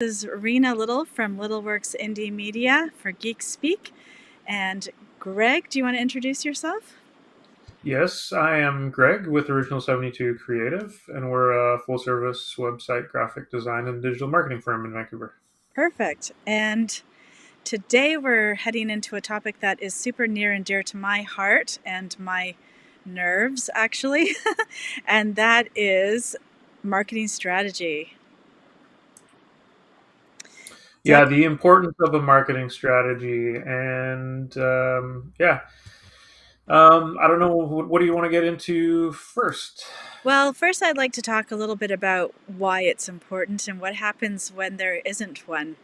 This is Rina Little from Littleworks Indie Media for Geek Speak. And Greg, do you want to introduce yourself? Yes, I am Greg with Original 72 Creative, and we're a full service website graphic design and digital marketing firm in Vancouver. Perfect. And today we're heading into a topic that is super near and dear to my heart and my nerves, actually, and that is marketing strategy. So, Yeah, the importance of a marketing strategy, and I don't know, what do you want to get into first? well, first I'd like to talk a little bit about why it's important and what happens when there isn't one.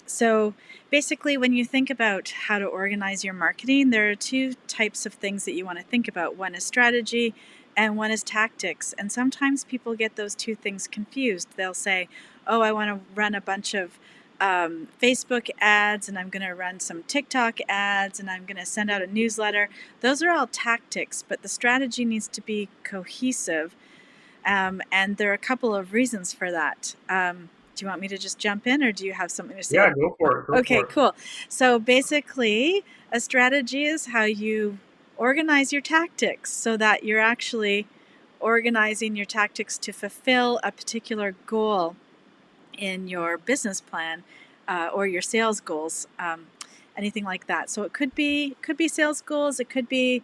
So basically, when you think about how to organize your marketing, there are two types of things that you want to think about. One is strategy and one is tactics. And sometimes people get those two things confused. They'll say, oh, I want to run a bunch of Facebook ads and I'm going to run some TikTok ads and I'm going to send out a newsletter. Those are all tactics, but the strategy needs to be cohesive. And there are a couple of reasons for that. Do you want me to just jump in or do you have something to say? Yeah, go for it. Go Okay, for it. cool. So basically, a strategy is how you organize your tactics so that you're actually organizing your tactics to fulfill a particular goal in your business plan or your sales goals, anything like that. So it could be sales goals. It could be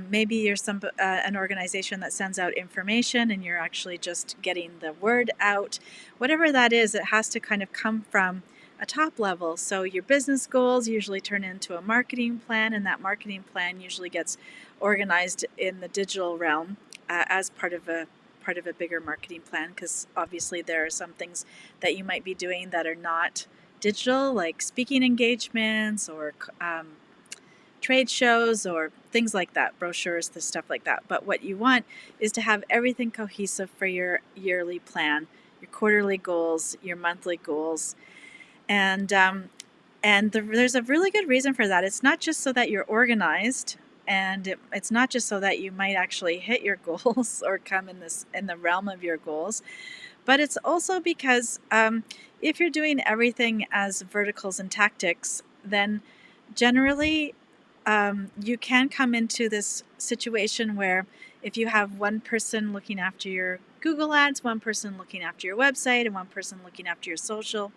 maybe you're an organization that sends out information and you're actually just getting the word out. Whatever that is, it has to kind of come from a top level. So your business goals usually turn into a marketing plan, and that marketing plan usually gets organized in the digital realm as part of a bigger marketing plan, because obviously there are some things that you might be doing that are not digital, like speaking engagements or trade shows or things like that, brochures, the stuff like that. But what you want is to have everything cohesive for your yearly plan, your quarterly goals, your monthly goals, and there's a really good reason for that. It's not just so that you're organized, and it's not just so that you might actually hit your goals or come in the realm of your goals, but it's also because if you're doing everything as verticals and tactics, then generally you can come into this situation where if you have one person looking after your Google ads, one person looking after your website, and one person looking after your social,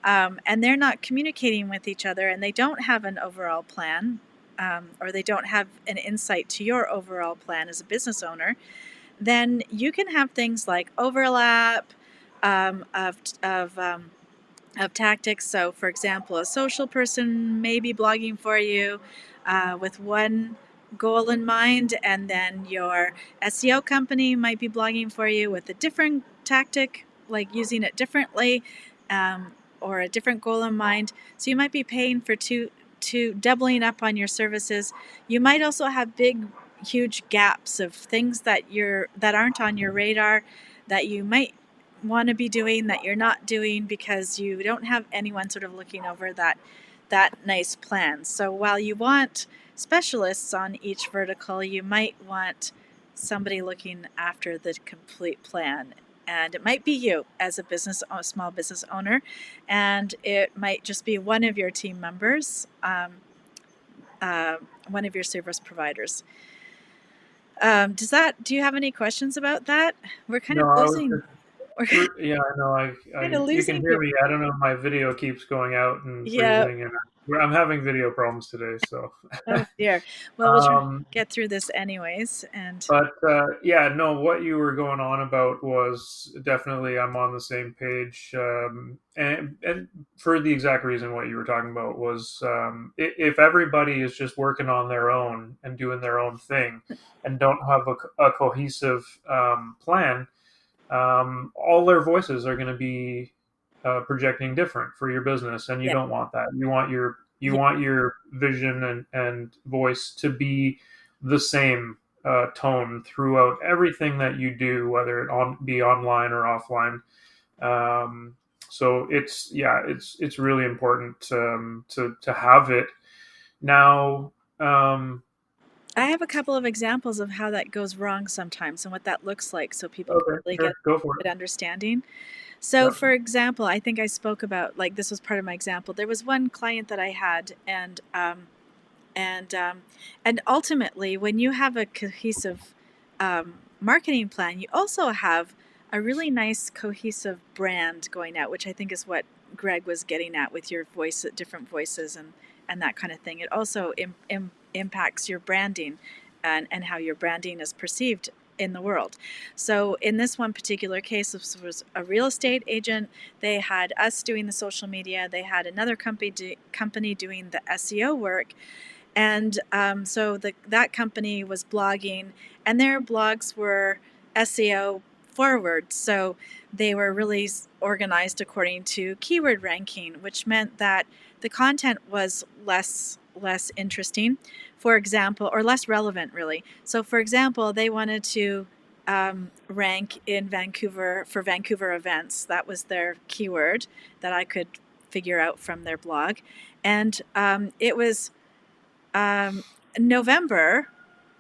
and they're not communicating with each other and they don't have an overall plan, or they don't have an insight to your overall plan as a business owner, then you can have things like overlap um, of, of, um, of tactics. So, for example, a social person may be blogging for you with one goal in mind, and then your SEO company might be blogging for you with a different tactic, like using it differently, or a different goal in mind. So you might be paying for two doubling up on your services. You might also have big, huge gaps of things that aren't on your radar that you might want to be doing that you're not doing because you don't have anyone sort of looking over that nice plan. So while you want specialists on each vertical, you might want somebody looking after the complete plan. And it might be you as a small business owner, and it might just be one of your team members, uh, one of your service providers. Do you have any questions about that? We're kind No, of I was losing, just, we're yeah, I know. kind of You can losing hear people. me. I don't know. My video keeps going out and Yeah. freezing, and I'm having video problems today. So, Oh dear. Well, we'll try to um, get through this anyways. And But yeah, no, what you were going on about was definitely I'm on the same page, and for the exact reason what you were talking about was if everybody is just working on their own and doing their own thing, and don't have a cohesive plan, all their voices are going to be projecting different for your business, and you yeah, don't want that. You yeah, want your vision and voice to be the same tone throughout everything that you do, whether it be online or offline. Um, so it's really important to have it now. Um, I have a couple of examples of how that goes wrong sometimes and what that looks like, so people can okay, really get sure, go for a good it. understanding. So, Yep. for example, I think I spoke about, like, this was part of my example. There was one client that I had, and and ultimately, when you have a cohesive marketing plan, you also have a really nice cohesive brand going out, which I think is what Greg was getting at with your voice, different voices, and that kind of thing. It also impacts your branding and how your branding is perceived in the world. So in this one particular case, this was a real estate agent. They had us doing the social media. They had another company doing the SEO work, and so that company was blogging, and their blogs were SEO forward. So they were really organized according to keyword ranking, which meant that the content was less interesting, for example, or less relevant, really. So, for example, they wanted to rank in Vancouver for Vancouver events. That was their keyword that I could figure out from their blog, and it was um, November,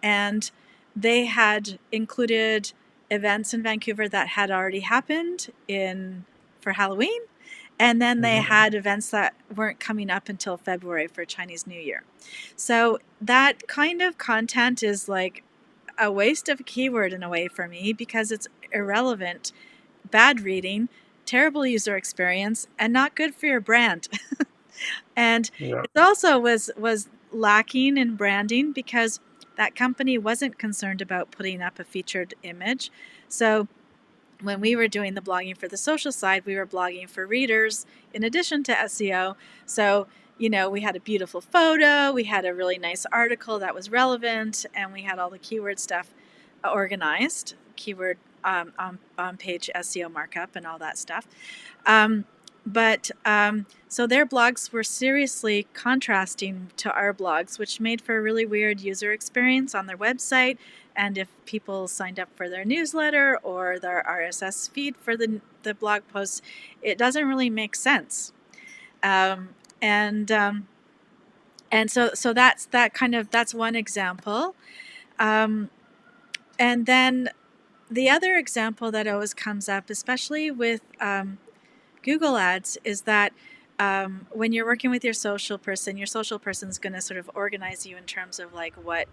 and they had included events in Vancouver that had already happened in for Halloween, and then they Hmm. had events that weren't coming up until February for Chinese New Year. So that kind of content is like a waste of a keyword in a way for me because it's irrelevant, bad reading, terrible user experience, and not good for your brand. And Yep. it also was lacking in branding because that company wasn't concerned about putting up a featured image. So when we were doing the blogging for the social side, we were blogging for readers in addition to SEO. So, we had a beautiful photo, we had a really nice article that was relevant, and we had all the keyword stuff organized, keyword on page SEO markup and all that stuff. Um, but so their blogs were seriously contrasting to our blogs, which made for a really weird user experience on their website. And if people signed up for their newsletter or their RSS feed for the blog posts, it doesn't really make sense. Um, and so that's one example. Um, and then the other example that always comes up, especially with Google Ads, is that when you're working with your social person is going to sort of organize you in terms of like what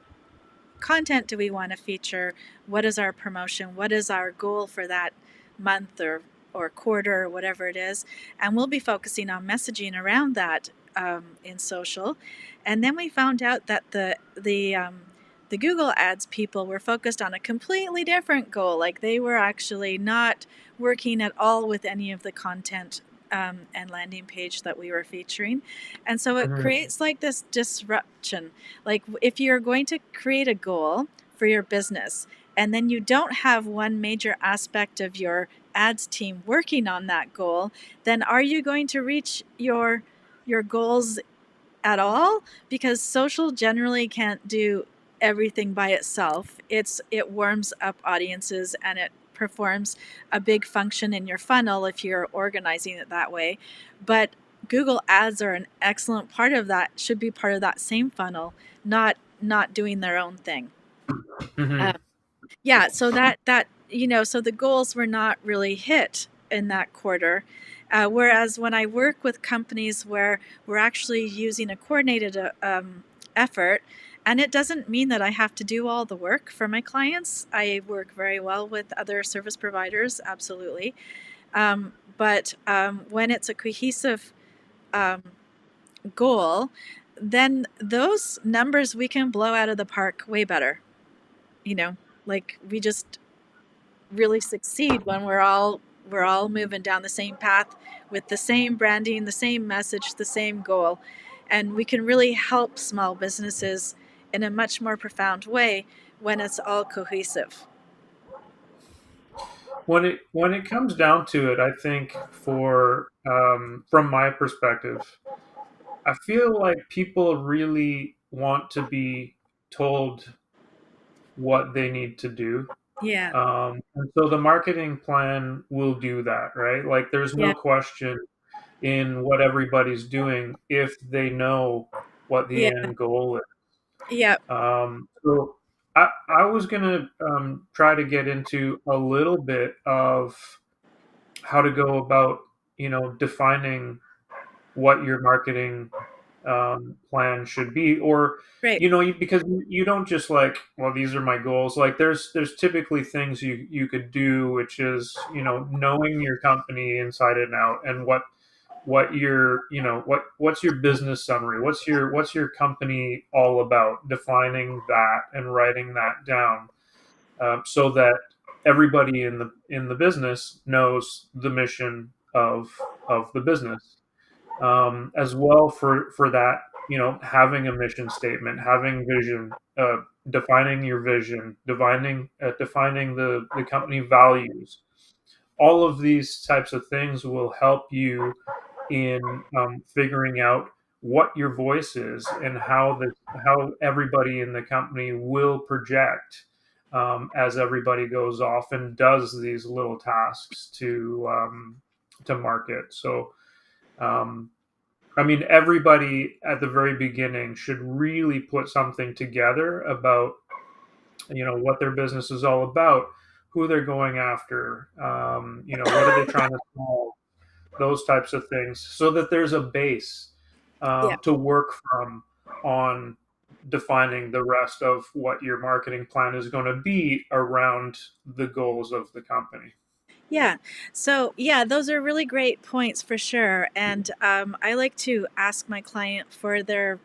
content do we want to feature, what is our promotion, what is our goal for that month or quarter or whatever it is, and we'll be focusing on messaging around that in social. And then we found out that the Google Ads people were focused on a completely different goal. Like they were actually not working at all with any of the content and landing page that we were featuring. And so it Hmm. creates like this disruption. Like if you're going to create a goal for your business and then you don't have one major aspect of your ads team working on that goal, then are you going to reach your goals at all, because social generally can't do everything by itself. It warms up audiences and it performs a big function in your funnel if you're organizing it that way. But Google Ads are an excellent part of that, should be part of that same funnel, not doing their own thing. Hmm. Um, yeah, so so the goals were not really hit in that quarter. Whereas when I work with companies where we're actually using a coordinated effort, and it doesn't mean that I have to do all the work for my clients. I work very well with other service providers, absolutely. But when it's a cohesive um, goal, then those numbers we can blow out of the park way better. You know, like we just really succeed when we're all moving down the same path with the same branding, the same message, the same goal. And we can really help small businesses in a much more profound way when it's all cohesive. When it comes down to it, I think for from my perspective, I feel like people really want to be told what they need to do. Yeah. And so the marketing plan will do that, right? Like there's Yeah. no question in what everybody's doing if they know what the Yeah. end goal is. Yeah. So I was going to try to get into a little bit of how to go about, defining what your marketing plan should be, or Great. because you don't just like, well, these are my goals. Like there's typically things you could do, which is knowing your company inside and out, and what your what's your business summary, what's your company all about, defining that and writing that down, so that everybody in the business knows the mission of the business, as well. For that, having a mission statement, having vision, defining your vision, defining the company values. All of these types of things will help you in figuring out what your voice is, and how everybody in the company will project, as everybody goes off and does these little tasks to market. So, um, I mean, everybody at the very beginning should really put something together about what their business is all about, who they're going after, what are they trying to solve, those types of things, so that there's a base Yeah. to work from on defining the rest of what your marketing plan is going to be around the goals of the company. Yeah. So, yeah, those are really great points for sure. And I like to ask my client for their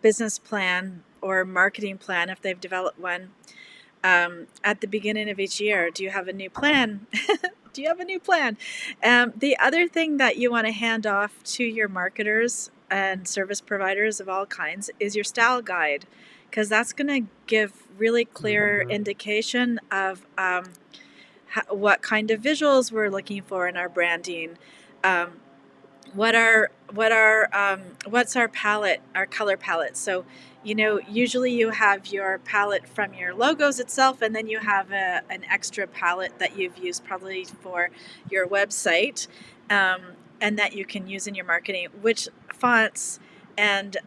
business plan or marketing plan if they've developed one at the beginning of each year. Do you have a new plan? Do you have a new plan? The other thing that you want to hand off to your marketers and service providers of all kinds is your style guide, because that's going to give really clear Mhm. indication of what kind of visuals we're looking for in our branding. Um, what's our palette, our color palette. So usually you have your palette from your logos itself, and then you have an extra palette that you've used probably for your website, um, and that you can use in your marketing, which fonts and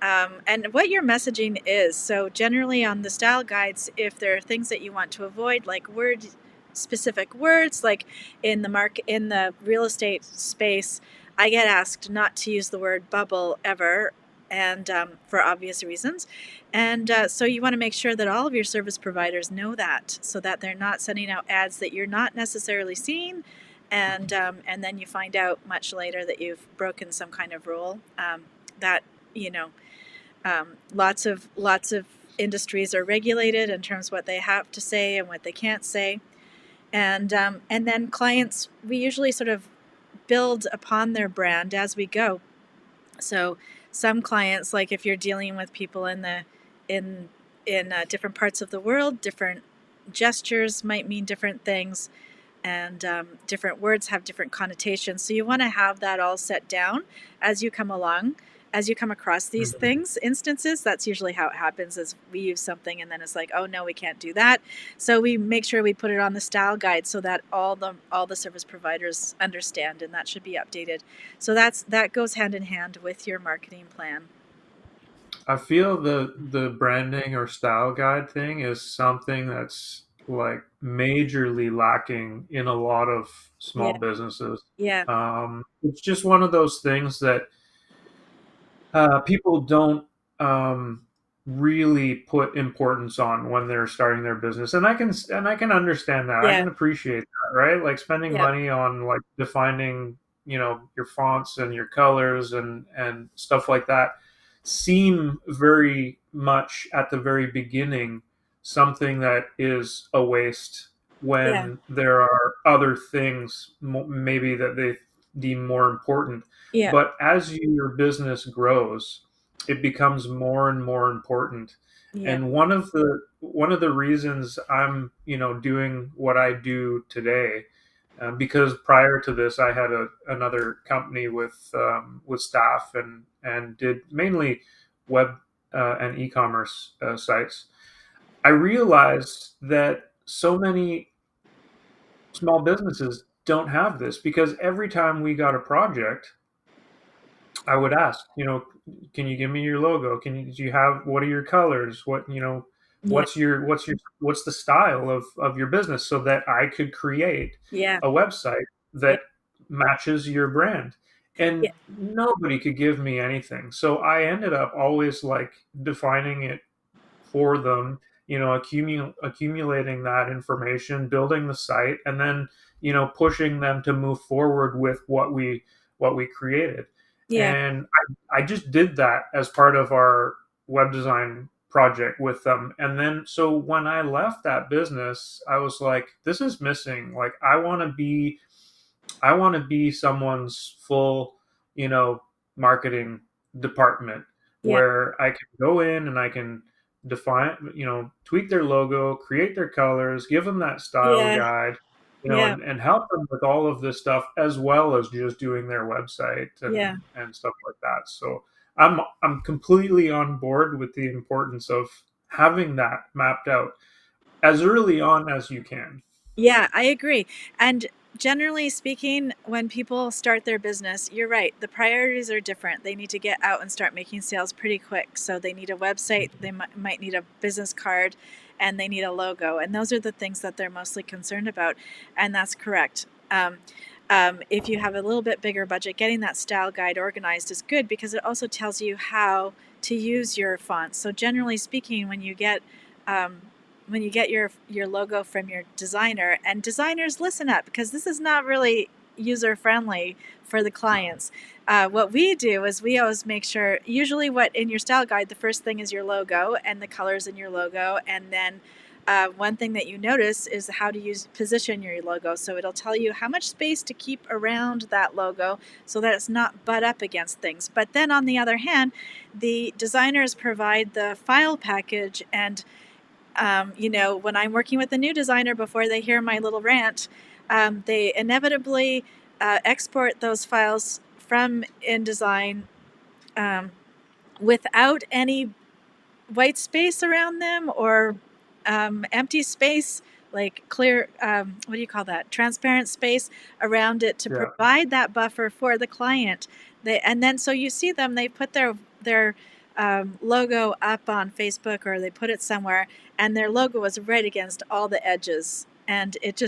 what your messaging is. So generally on the style guides, if there are things that you want to avoid, like word specific words, like in the real estate space, I get asked not to use the word bubble ever, and for obvious reasons. And so you want to make sure that all of your service providers know that, so that they're not sending out ads that you're not necessarily seeing, and then you find out much later that you've broken some kind of rule. That you know, lots of industries are regulated in terms of what they have to say and what they can't say, and then clients, we usually sort of build upon their brand as we go. So some clients, like if you're dealing with people in different parts of the world, different gestures might mean different things, and different words have different connotations. So you want to have that all set down as you come along. As you come across these Mhm. things, instances, that's usually how it happens. Is we use something and then it's like, oh no, we can't do that. So we make sure we put it on the style guide so that all the service providers understand, and that should be updated. So that goes hand in hand with your marketing plan. I feel the branding or style guide thing is something that's like majorly lacking in a lot of small Yeah, businesses. yeah, It's just one of those things that people don't really put importance on when they're starting their business, and I can understand that. I yeah, can appreciate that, right? Like spending yeah, money on like defining, your fonts and your colors and stuff like that seem very much at the very beginning something that is a waste, yeah, when there are other things maybe that they deem more important. yeah, But as your business grows, it becomes more and more important. yeah, And one of the reasons I'm doing what I do today, because prior to this I had another company with staff, and did mainly web and e-commerce sites. I realized that so many small businesses don't have this, because every time we got a project, I would ask, can you give me your logo? Do you have, what are your colors? yeah, What's the style of your business, so that I could create yeah, a website Yeah. that matches your brand. Yeah. And nobody could give me anything. So I ended up always like defining it for them, accumulating that information, building the site, and then pushing them to move forward with what we created. Yeah. And I just did that as part of our web design project with them. And then so when I left that business, I was like, this is missing. Like I want to be someone's full, you know, marketing department Yeah. where I can go in and I can define, tweak their logo, create their colors, give them that style Yeah. guide, Yeah. and help them with all of this stuff as well as just doing their website Yeah. and stuff like that. So I'm completely on board with the importance of having that mapped out as early on as you can. Yeah, I agree. And generally speaking, when people start their business, you're right, the priorities are different. They need to get out and start making sales pretty quick. So they need a website, they might need a business card, and they need a logo. And those are the things that they're mostly concerned about. And that's correct. If you have a little bit bigger budget, getting that style guide organized is good because it also tells you how to use your fonts. So generally speaking, um, when you get your logo from your designer, and designers, listen up, because this is not really user friendly for the clients. What we do is we always make sure, usually what in your style guide, the first thing is your logo and the colors in your logo, and then one thing that you notice is how to position your logo. So it'll tell you how much space to keep around that logo so that it's not butt up against things. But then on the other hand, the designers provide the file package, and when I'm working with a new designer, before they hear my little rant, they inevitably export those files from InDesign um, without any white space around them, or empty space, like clear, what do you call that? Transparent space around it, to Yeah. provide that buffer for the client. And then so you see them, they put their logo up on Facebook, or they put it somewhere, and their logo is right against all the edges. And it's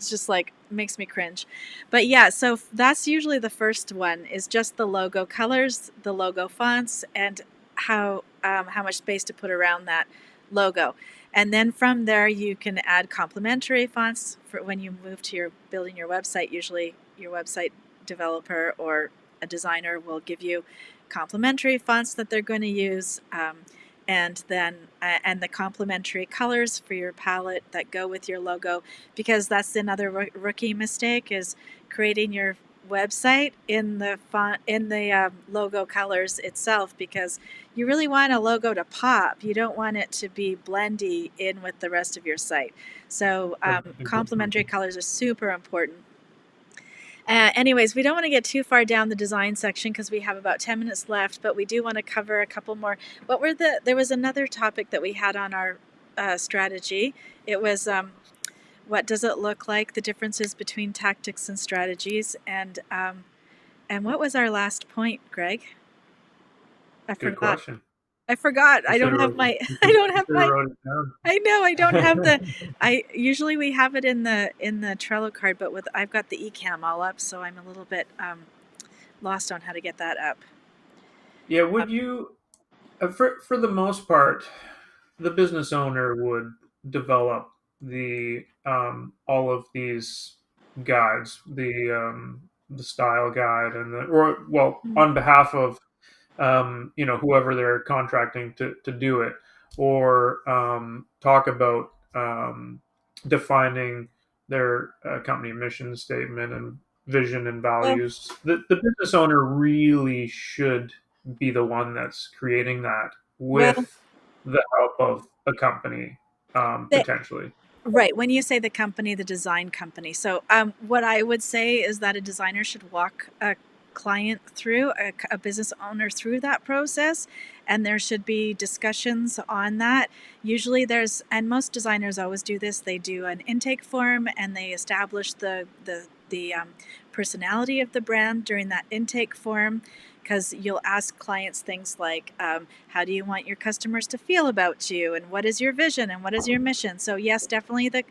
just like makes me cringe. But yeah, so that's usually the first one, is just the logo colors, the logo fonts, and how much space to put around that logo. And then from there, you can add complementary fonts for when you move to your building your website. Usually, your website developer or a designer will give you complementary fonts that they're going to use, and the complementary colors for your palette that go with your logo. Because that's another rookie mistake, is creating your website in the font, in the logo colors itself, because you really want a logo to pop. You don't want it to be blendy in with the rest of your site. So complementary colors are super important. Anyways, we don't want to get too far down the design section because we have about 10 minutes left, but we do want to cover a couple more. There was another topic that we had on our strategy. It was what does it look like, the differences between tactics and strategies, and what was our last point, Greg? I Good forgot. question. I forgot. You I should don't have have wrote my. you I should, don't you have should have my. wrote it down. I know I don't have the. I usually we have it in the Trello card, but with I've got the eCam all up, so I'm a little bit lost on how to get that up. Yeah, would you for the most part, the business owner would develop the all of these guides, the style guide and the or well Mm. on behalf of whoever they're contracting to do it, or talk about defining their company mission statement and vision and Well, values. The business owner really should be the one that's creating that well, with the help of a company, they, potentially. right. When you say the company, the design company. So, what I would say is that a designer should walk a client through, a business owner through that process, and there should be discussions on that. Usually, and most designers always do this. They do an intake form, and they establish the personality of the brand during that intake form. Because you'll ask clients things like, how do you want your customers to feel about you, and what is your vision, and what is your mission? So yes, definitely the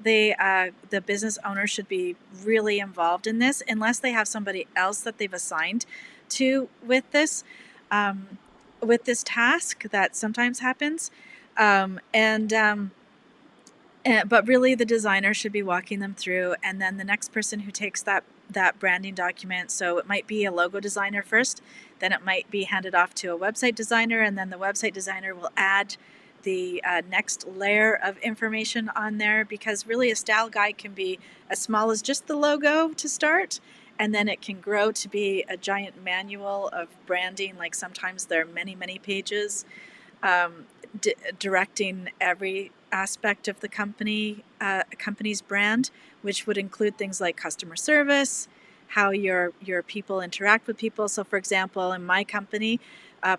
the business owner should be really involved in this, unless they have somebody else that they've assigned to um, with this task. That sometimes happens, but really the designer should be walking them through, and then the next person who takes that branding document, so it might be a logo designer first, then it might be handed off to a website designer, and then the website designer will add the next layer of information on there, because really a style guide can be as small as just the logo to start, and then it can grow to be a giant manual of branding. Like sometimes there are many pages, um, directing every aspect of the company's brand, which would include things like customer service, how your people interact with people. So, for example, in my company,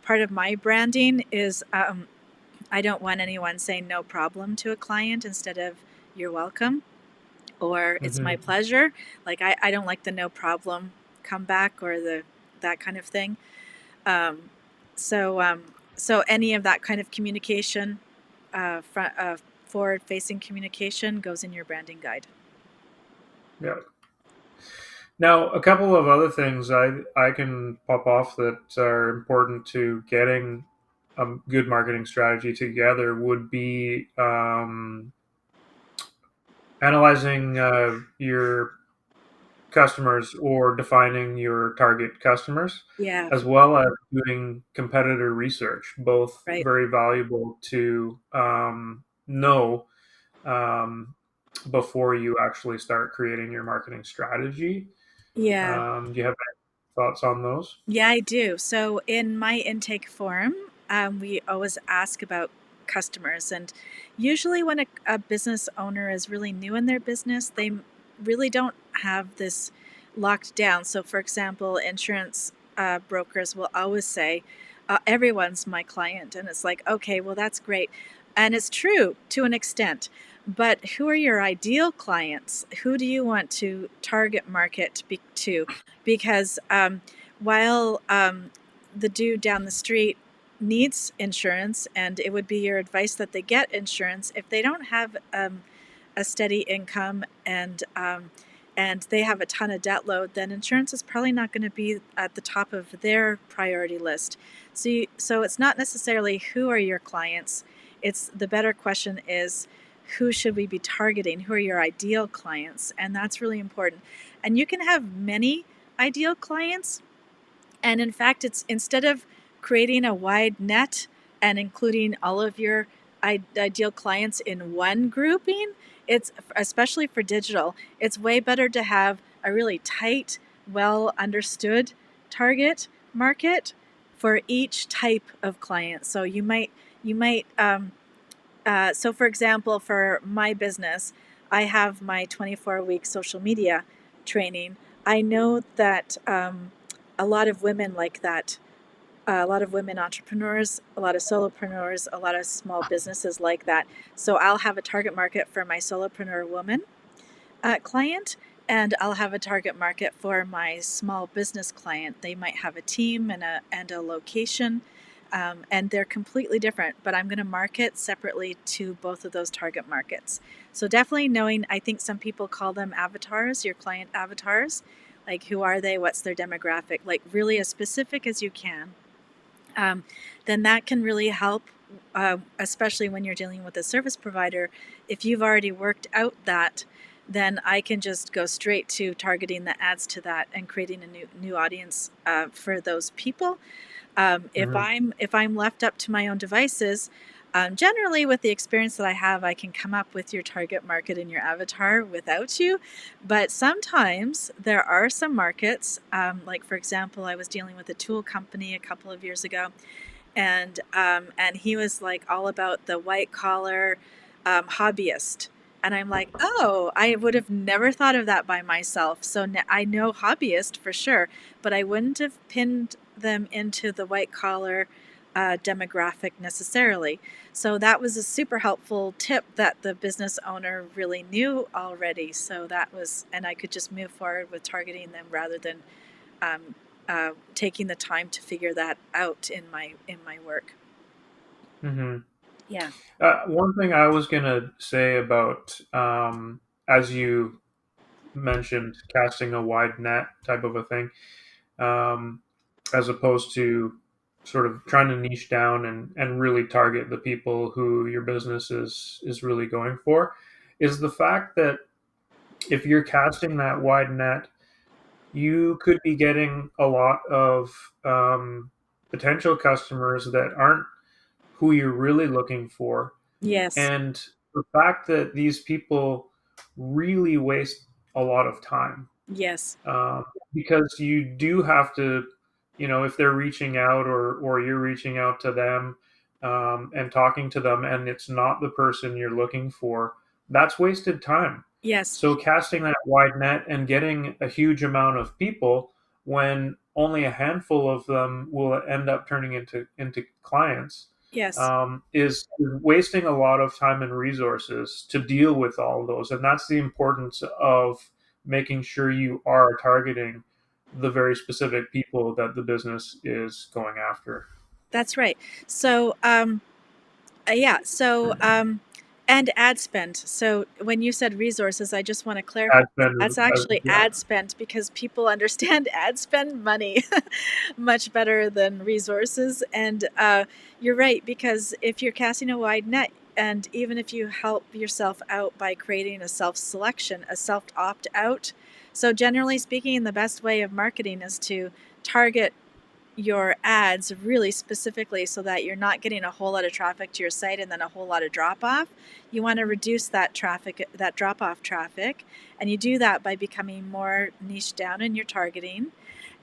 part of my branding is, I don't want anyone saying no problem to a client instead of you're welcome or it's my Mm-hmm. pleasure. Like I don't like the no problem comeback or the that kind of thing. Um, so, so any of that kind of communication, forward-facing communication, goes in your branding guide. Yeah. Now, a couple of other things I can pop off that are important to getting a good marketing strategy together would be analyzing your customers or defining your target customers, Yeah, as well as doing competitor research. Both right. very valuable to know um, before you actually start creating your marketing strategy. Yeah. Do you have any thoughts on those? Yeah, I do. So in my intake form, we always ask about customers. And usually, when a business owner is really new in their business, they really don't have this locked down. So, for example, insurance brokers will always say, everyone's my client. And it's like, okay, well, that's great. And it's true to an extent. But who are your ideal clients? Who do you want to target market to? Because while the dude down the street needs insurance, and it would be your advice that they get insurance, if they don't have a steady income, and they have a ton of debt load, then insurance is probably not going to be at the top of their priority list. So it's not necessarily who are your clients. It's the better question is, who should we be targeting? Who are your ideal clients? And that's really important. And you can have many ideal clients, and in fact, it's instead of creating a wide net and including all of your ideal clients in one grouping, it's especially for digital, it's way better to have a really tight, well understood target market for each type of client. So so for example, for my business, I have my 24-week social media training. I know that a lot of women like that. A lot of women entrepreneurs, a lot of solopreneurs, a lot of small businesses like that. So I'll have a target market for my solopreneur woman client, and I'll have a target market for my small business client. They might have a team and a location, and they're completely different, but I'm going to market separately to both of those target markets. So definitely knowing, I think some people call them avatars, your client avatars, like who are they, what's their demographic, like really as specific as you can. um, then that can really help, especially when you're dealing with a service provider. If you've already worked out that, then I can just go straight to targeting the ads to that and creating a new audience for those people. Mm-hmm. If I'm left up to my own devices, generally with the experience that I have, I can come up with your target market and your avatar without you. But sometimes there are some markets, like for example, I was dealing with a tool company a couple of years ago, and he was like all about the white collar hobbyist. And I'm like, oh, I would have never thought of that by myself. So I know hobbyist for sure, but I wouldn't have pinned them into the white collar demographic necessarily. So that was a super helpful tip that the business owner really knew already. So that was, and I could just move forward with targeting them rather than um, taking the time to figure that out in my work. Mm-hmm. Yeah. One thing I was gonna say about as you mentioned, casting a wide net type of a thing, um, as opposed to sort of trying to niche down and really target the people who your business is really going for, is the fact that if you're casting that wide net, you could be getting a lot of potential customers that aren't who you're really looking for. Yes. And the fact that these people really waste a lot of time, Yes. um, because you do have to, if they're reaching out or you're reaching out to them and talking to them, and it's not the person you're looking for, that's wasted time. Yes. So casting that wide net and getting a huge amount of people when only a handful of them will end up turning into clients Yes. is wasting a lot of time and resources to deal with all of those. And that's the importance of making sure you are targeting the very specific people that the business is going after. That's right. So, yeah. So, and ad spend. So when you said resources, I just want to clarify Ad that spend, that's actually yeah. ad spend because people understand ad spend money much better than resources. And you're right, because if you're casting a wide net, and even if you help yourself out by creating a self selection, a self opt out. So, generally speaking, the best way of marketing is to target your ads really specifically so that you're not getting a whole lot of traffic to your site and then a whole lot of drop off. You want to reduce that traffic, that drop off traffic, and you do that by becoming more niche down in your targeting.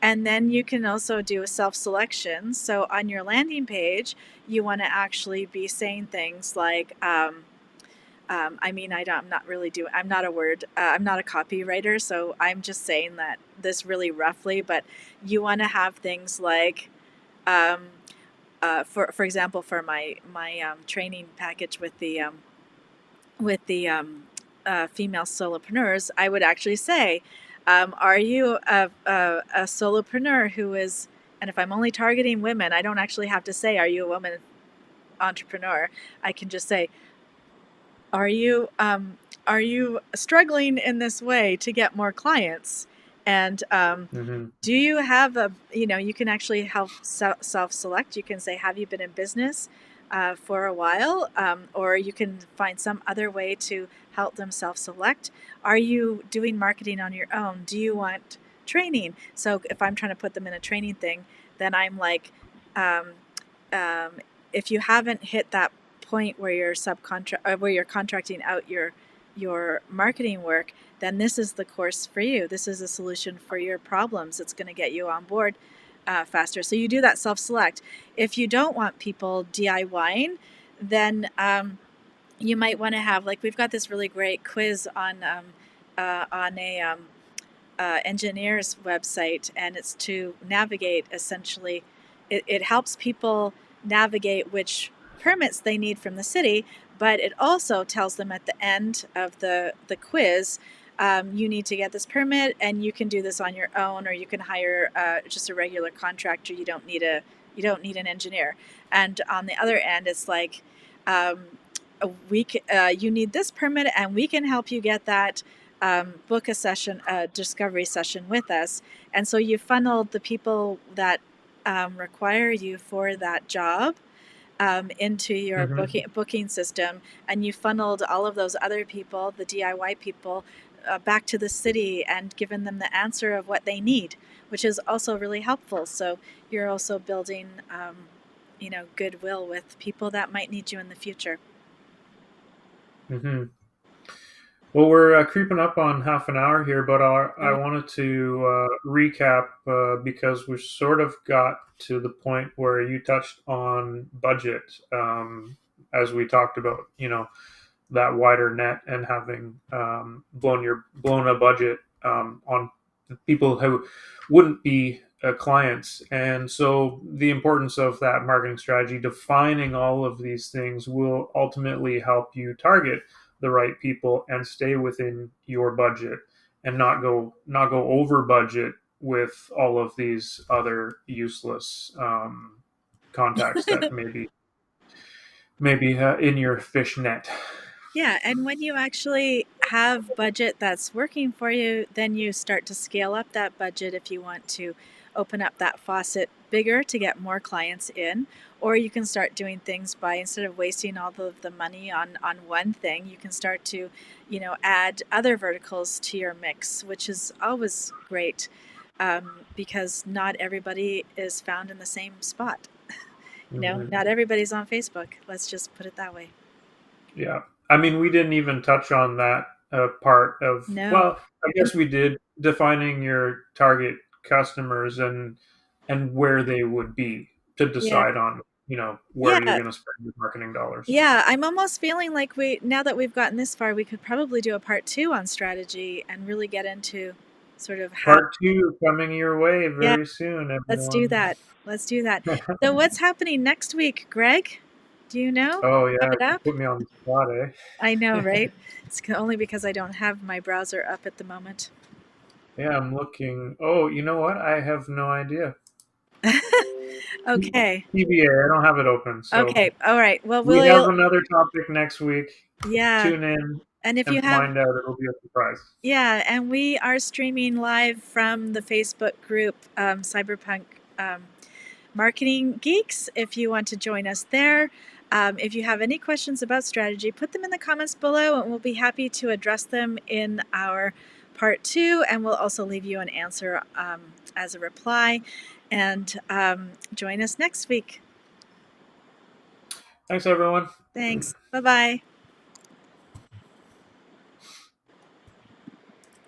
And then you can also do a self selection. So on your landing page, you want to actually be saying things like, I mean, I'm not really doing, I'm not a copywriter, so I'm just saying that this really roughly, but you want to have things like, um, for example, for my training package with the female solopreneurs, I would actually say, are you a solopreneur who is, and if I'm only targeting women, I don't actually have to say, are you a woman entrepreneur? I can just say, are you struggling in this way to get more clients? And Hmm. do you have a, you can actually help self select. You can say, have you been in business for a while? Or you can find some other way to help them self select. Are you doing marketing on your own? Do you want training? So if I'm trying to put them in a training thing, then I'm like, um, um, if you haven't hit that point where where you're contracting out your marketing work, then this is the course for you. This is a solution for your problems. It's going to get you on board faster. So you do that self select. If you don't want people DIYing, then you might want to have, like, we've got this really great quiz on a engineer's website, and it's to navigate essentially. It helps people navigate which permits they need from the city, but it also tells them at the end of the quiz, you need to get this permit, and you can do this on your own, or you can hire just a regular contractor. You don't need an engineer. And on the other end, it's like, um, you need this permit, and we can help you get that. Book a session, a discovery session with us. And so you funneled the people that require you for that job into your Hmm. booking system, and you funneled all of those other people, the DIY people, back to the city and given them the answer of what they need, which is also really helpful. So you're also building, goodwill with people that might need you in the future. Hmm. Well, we're creeping up on half an hour here, but I Oh, wanted to recap because we sort of got to the point where you touched on budget, as we talked about, that wider net and having blown a budget on people who wouldn't be clients. And so the importance of that marketing strategy, defining all of these things, will ultimately help you target the right people and stay within your budget and not go over budget with all of these other useless contacts that maybe maybe in your fish net. Yeah, and when you actually have budget that's working for you, then you start to scale up that budget if you want to open up that faucet bigger to get more clients in. Or you can start doing things by, instead of wasting all of the money on one thing, you can start to, add other verticals to your mix, which is always great, because not everybody is found in the same spot. Hmm. Not everybody's on Facebook. Let's just put it that way. Yeah. I mean, we didn't even touch on that part of, No. well, I And guess we did, defining your target customers and where they would be to yeah. decide on, where you're Yeah, going to spend your marketing dollars. yeah, I'm almost feeling like now that we've gotten this far, we could probably do a part two on strategy and really get into sort of how, Part two coming your way yeah, very soon, let's do everyone. that. Let's do that. So, what's happening next week, Greg? Do you know? Oh Look yeah, it you up? put me on the spot, I know, eh? right? It's only because I don't have my browser up at the moment. Yeah, I'm looking. Oh, you know what? I have no idea. Okay. TBA, I don't have it open. So Okay. All right. Well, we have we'll, another topic next week. yeah. Tune in And if you and have, find out. It'll be a surprise. yeah, and we are streaming live from the Facebook group, Cyberpunk Marketing Geeks, if you want to join us there. If you have any questions about strategy, put them in the comments below and we'll be happy to address them in our part two. And we'll also leave you an answer as a reply. And join us next week. Thanks, everyone. Thanks. Bye bye.